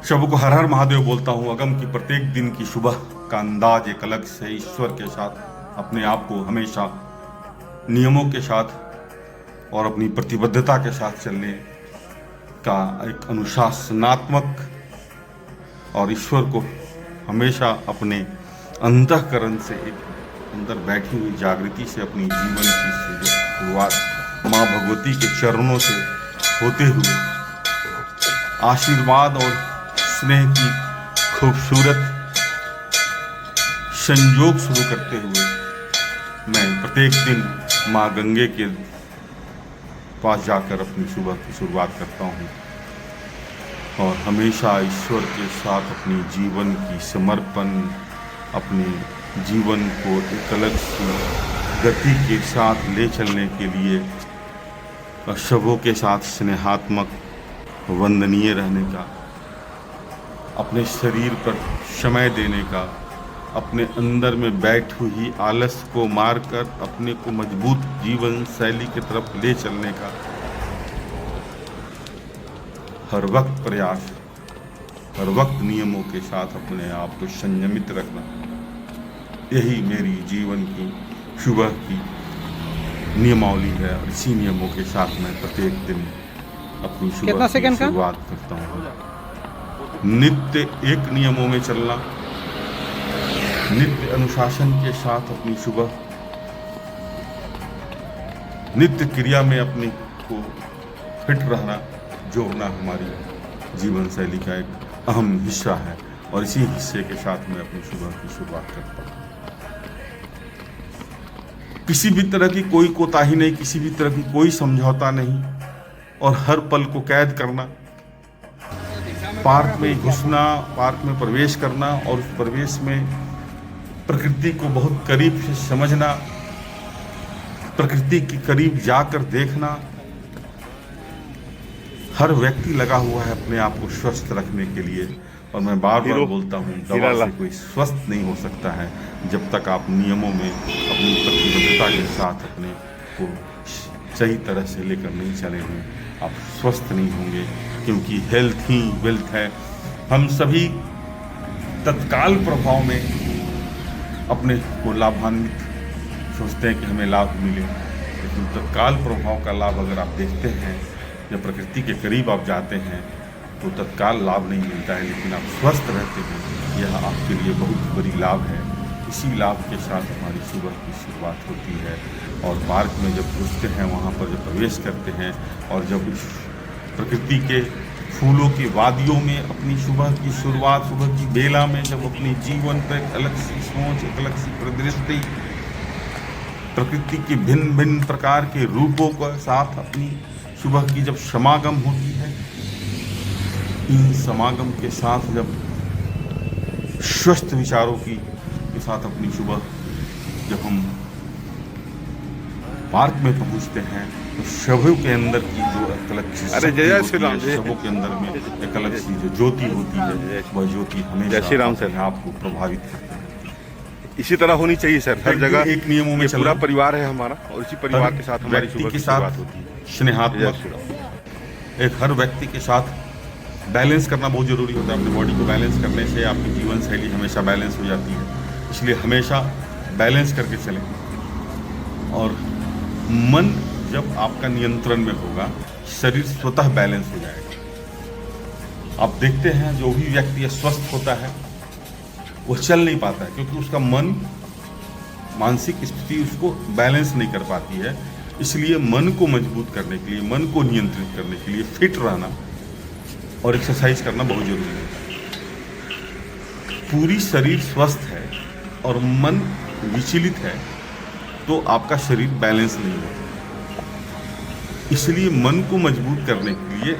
शब्द को हर हर महादेव बोलता हूँ। अगम की प्रत्येक दिन की सुबह का अंदाज एक अलग से ईश्वर के साथ अपने आप को हमेशा नियमों के साथ और अपनी प्रतिबद्धता के साथ चलने का एक अनुशासनात्मक और ईश्वर को हमेशा अपने अंतःकरण से एक अंदर बैठी हुई जागृति से अपनी जीवन की शुरुआत माँ भगवती के चरणों से होते हुए आशीर्वाद और स्नेह की खूबसूरत संयोग शुरू करते हुए मैं प्रत्येक दिन माँ गंगे के पास जाकर अपनी सुबह की शुरुआत करता हूँ और हमेशा ईश्वर के साथ अपनी जीवन की समर्पण, अपने जीवन को एक अलग सी गति के साथ ले चलने के लिए शवों के साथ स्नेहात्मक वंदनीय रहने का, अपने शरीर पर समय देने का, अपने अंदर में बैठी हुई आलस को मारकर अपने को मजबूत जीवन शैली की तरफ ले चलने का हर वक्त प्रयास, हर वक्त नियमों के साथ अपने आप को संयमित रखना, यही मेरी जीवन की सुबह की नियमावली है। और इसी नियमों के साथ मैं प्रत्येक दिन अपनी सुबह की शुरुआत करता हूँ। नित्य एक नियमों में चलना, नित्य अनुशासन के साथ अपनी सुबह, नित्य क्रिया में अपने को फिट रहना, जोड़ना हमारी जीवन शैली का एक अहम हिस्सा है और इसी हिस्से के साथ मैं अपनी सुबह की शुरुआत करता हूँ। किसी भी तरह की कोई कोताही नहीं, किसी भी तरह की कोई समझौता नहीं और हर पल को कैद करना, पार्क में घुसना, पार्क में प्रवेश करना और उस प्रवेश में प्रकृति को बहुत करीब से समझना, प्रकृति के करीब जाकर देखना। हर व्यक्ति लगा हुआ है अपने आप को स्वस्थ रखने के लिए और मैं बार बार बोलता हूँ, दवा से कोई स्वस्थ नहीं हो सकता है जब तक आप नियमों में अपनी प्रतिबद्धता के साथ अपने को सही तरह से लेकर नहीं चले हैं, आप स्वस्थ नहीं होंगे। क्योंकि हेल्थ ही वेल्थ है। हम सभी तत्काल प्रभाव में अपने को लाभान्वित सोचते हैं कि हमें लाभ मिले, लेकिन तत्काल प्रभाव का लाभ अगर आप देखते हैं, जब प्रकृति के करीब आप जाते हैं तो तत्काल लाभ नहीं मिलता है, लेकिन आप स्वस्थ रहते हैं, यह आपके लिए बहुत बड़ी लाभ है। इसी लाभ के साथ हमारी सुबह की शुरुआत होती है और पार्क में जब घुसते हैं, वहाँ पर जब प्रवेश करते हैं और जब इस प्रकृति के फूलों की वादियों में अपनी सुबह की शुरुआत, सुबह की बेला में जब अपने जीवन पर एक अलग सी सोच, एक अलग सी प्रदृष्टि, प्रकृति के भिन्न भिन्न प्रकार के रूपों के साथ अपनी सुबह की जब समागम होती है, इन समागम के साथ जब स्वस्थ विचारों की के साथ अपनी सुबह जब हम पार्क में पहुंचते हैं तो शवों के अंदर की जो एक अलग सी शवों के अंदर में एक अलग सी जो ज्योति होती है, वह ज्योति हमेशा आपको प्रभावित करती है। इसी तरह होनी चाहिए सर, हर जगह एक नियमों में पूरा परिवार है हमारा और इसी परिवार के साथ हमारी सुबह की शुरुआत होती है। स्नेहात्मक एक हर व्यक्ति के साथ बैलेंस करना बहुत जरूरी होता है। अपनी बॉडी को बैलेंस करने से आपकी जीवन शैली हमेशा बैलेंस हो जाती है, इसलिए हमेशा बैलेंस करके चलें। और मन जब आपका नियंत्रण में होगा, शरीर स्वतः बैलेंस हो जाएगा। आप देखते हैं जो भी व्यक्ति स्वस्थ होता है वो चल नहीं पाता है, क्योंकि उसका मन, मानसिक स्थिति उसको बैलेंस नहीं कर पाती है। इसलिए मन को मजबूत करने के लिए, मन को नियंत्रित करने के लिए फिट रहना और एक्सरसाइज करना बहुत जरूरी है। पूरी शरीर स्वस्थ है और मन विचलित है तो आपका शरीर बैलेंस नहीं होता। इसलिए मन को मजबूत करने के लिए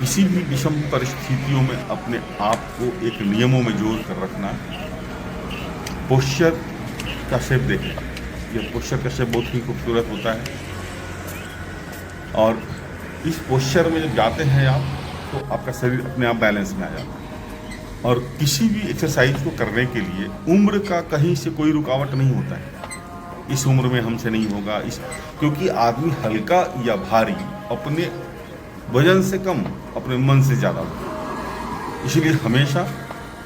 किसी भी विषम परिस्थितियों में अपने आप को एक नियमों में जोड़ कर रखना। पोस्चर का शेप देखिए, यह पोस्चर का शेप बहुत ही खूबसूरत होता है और इस पोस्चर में जब जाते हैं आप तो आपका शरीर अपने आप बैलेंस में आ जाता है। और किसी भी एक्सरसाइज को करने के लिए उम्र का कहीं से कोई रुकावट नहीं होता है। इस उम्र में हमसे नहीं होगा, क्योंकि आदमी हल्का या भारी अपने वजन से कम, अपने मन से ज़्यादा होता है। इसलिए हमेशा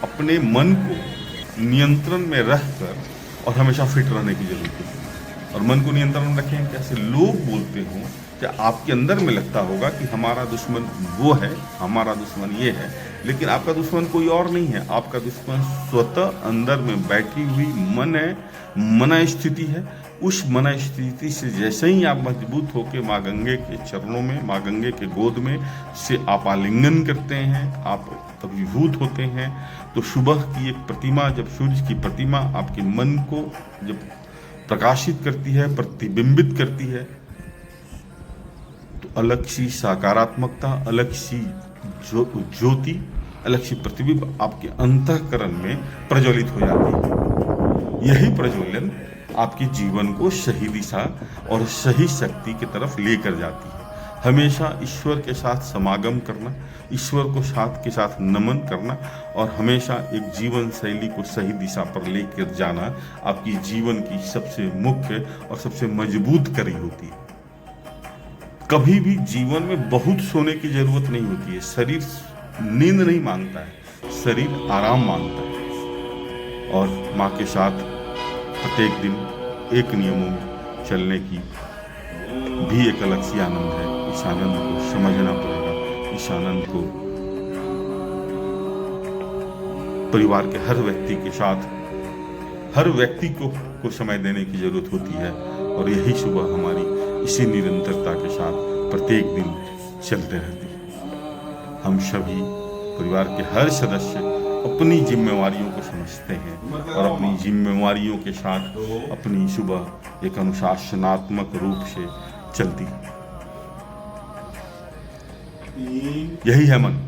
अपने मन को नियंत्रण में रखकर और हमेशा फिट रहने की जरूरत है। और मन को नियंत्रण में रखें कैसे? लोग बोलते हों, क्या आपके अंदर में लगता होगा कि हमारा दुश्मन वो है, हमारा दुश्मन ये है, लेकिन आपका दुश्मन कोई और नहीं है। आपका दुश्मन स्वतः अंदर में बैठी हुई मन है, मन स्थिति है। उस मन स्थिति से जैसे ही आप मजबूत होकर माँ गंगे के चरणों में, माँ गंगे के गोद में से आप आलिंगन करते हैं, आप अभिभूत होते हैं, तो सुबह की एक प्रतिमा, जब सूर्य की प्रतिमा आपके मन को जब प्रकाशित करती है, प्रतिबिंबित करती है, तो अलग सी सकारात्मकता, अलग सी ज्योति, अलग सी प्रतिबिंब आपके अंतःकरण में प्रज्वलित हो जाती है। यही प्रज्वलन आपके जीवन को सही दिशा और सही शक्ति की तरफ लेकर जाती है। हमेशा ईश्वर के साथ समागम करना, ईश्वर को साथ के साथ नमन करना और हमेशा एक जीवन शैली को सही दिशा पर लेकर जाना आपकी जीवन की सबसे मुख्य और सबसे मजबूत कड़ी होती है। कभी भी जीवन में बहुत सोने की जरूरत नहीं होती है। शरीर नींद नहीं मांगता है, शरीर आराम मांगता है। और माँ के साथ प्रत्येक दिन एक नियमों में चलने की भी एक अलग सी आनंद है। इस आनंद को समझना पड़ेगा। इस आनंद को परिवार के हर व्यक्ति के साथ, हर व्यक्ति को समय देने की जरूरत होती है। और यही सुबह हमारी इसी निरंतरता के साथ प्रत्येक दिन चलते रहती है। हम सभी परिवार के हर सदस्य अपनी जिम्मेवारियों को समझते हैं और अपनी जिम्मेवारियों के साथ अपनी सुबह एक अनुशासनात्मक रूप से चलती है। यही है मन।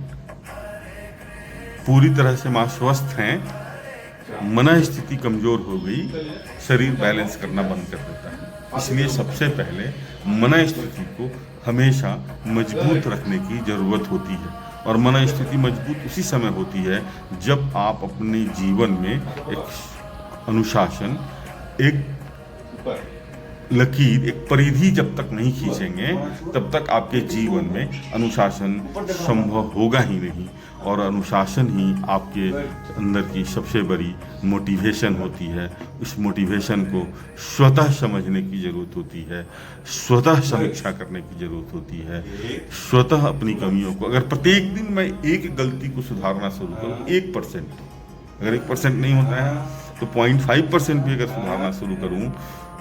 पूरी तरह से मां स्वस्थ हैं, मन स्थिति कमजोर हो गई, शरीर बैलेंस करना बंद कर देता है। इसलिए सबसे पहले मन स्थिति को हमेशा मजबूत रखने की जरूरत होती है। और मन स्थिति मजबूत उसी समय होती है जब आप अपने जीवन में एक अनुशासन, एक लकीर, एक परिधि जब तक नहीं खींचेंगे तब तक आपके जीवन में अनुशासन संभव होगा ही नहीं। और अनुशासन ही आपके अंदर की सबसे बड़ी मोटिवेशन होती है। उस मोटिवेशन को स्वतः समझने की ज़रूरत होती है, स्वतः समीक्षा करने की ज़रूरत होती है, स्वतः अपनी कमियों को, अगर प्रत्येक दिन मैं एक गलती को सुधारना शुरू करूँ, 1%, अगर 1% नहीं होता है तो 0.5% भी अगर सुधारना शुरू करूँ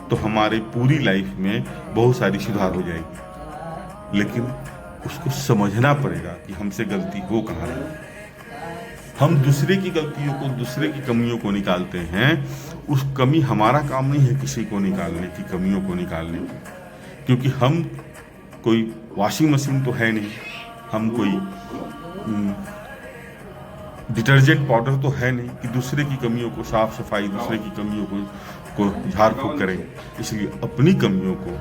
तो हमारे पूरी लाइफ में बहुत सारी सुधार हो जाएगी। लेकिन उसको समझना पड़ेगा कि हमसे गलती हो कहाँ रही। हम दूसरे की गलतियों को, दूसरे की कमियों को निकालते हैं। उस कमी, हमारा काम नहीं है किसी को निकालने की, कमियों को निकालने की, क्योंकि हम कोई वॉशिंग मशीन तो है नहीं, हम कोई डिटर्जेंट पाउडर तो है नहीं कि दूसरे की कमियों को साफ सफाई, दूसरे की कमियों को झाड़ फूक करें। इसलिए अपनी कमियों को,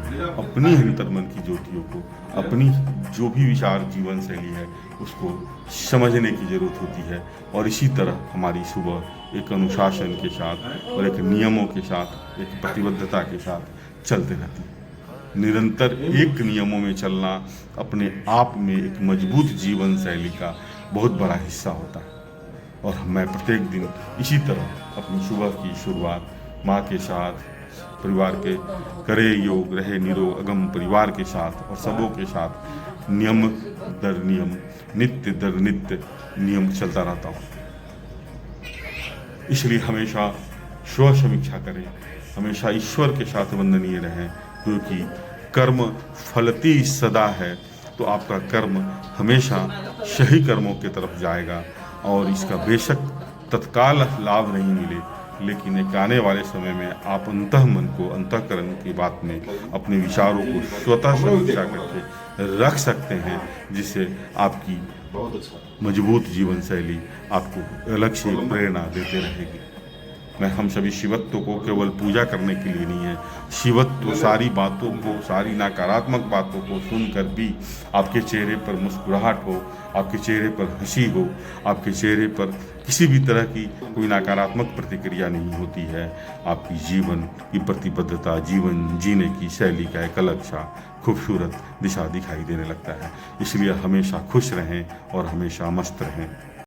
अपनी अंतर्मन की ज्योतियों को, अपनी जो भी विचार जीवन शैली है उसको समझने की जरूरत होती है। और इसी तरह हमारी सुबह एक अनुशासन के साथ और एक नियमों के साथ, एक प्रतिबद्धता के साथ चलते रहती है। निरंतर एक नियमों में चलना अपने आप में एक मजबूत जीवन शैली का बहुत बड़ा हिस्सा होता है। और मैं प्रत्येक दिन इसी तरह अपनी सुबह की शुरुआत माँ के साथ, परिवार के करे योग, रहे निरोग, अगम परिवार के साथ और सबों के साथ नियम दर नियम, नित्य दर नित्य नियम चलता रहता हूँ। इसलिए हमेशा स्व समीक्षा करें, हमेशा ईश्वर के साथ वंदनीय रहें, क्योंकि कर्म फलती सदा है। तो आपका कर्म हमेशा सही कर्मों की तरफ जाएगा और इसका बेशक तत्काल लाभ नहीं मिले, लेकिन एक आने वाले समय में आप अंतः मन को, अंतःकरण की बात में अपने विचारों को स्वतः समीक्षा करके रख सकते हैं, जिससे आपकी मजबूत जीवन शैली आपको अलग से प्रेरणा देते रहेगी। मैं हम सभी शिवत्व को केवल पूजा करने के लिए नहीं है, शिवत्व सारी बातों को, सारी नकारात्मक बातों को सुनकर भी आपके चेहरे पर मुस्कुराहट हो, आपके चेहरे पर हंसी हो, आपके चेहरे पर किसी भी तरह की कोई नकारात्मक प्रतिक्रिया नहीं होती है। आपकी जीवन की प्रतिबद्धता, जीवन जीने की शैली का एक अलग सा खूबसूरत दिशा दिखाई देने लगता है। इसलिए हमेशा खुश रहें और हमेशा मस्त रहें।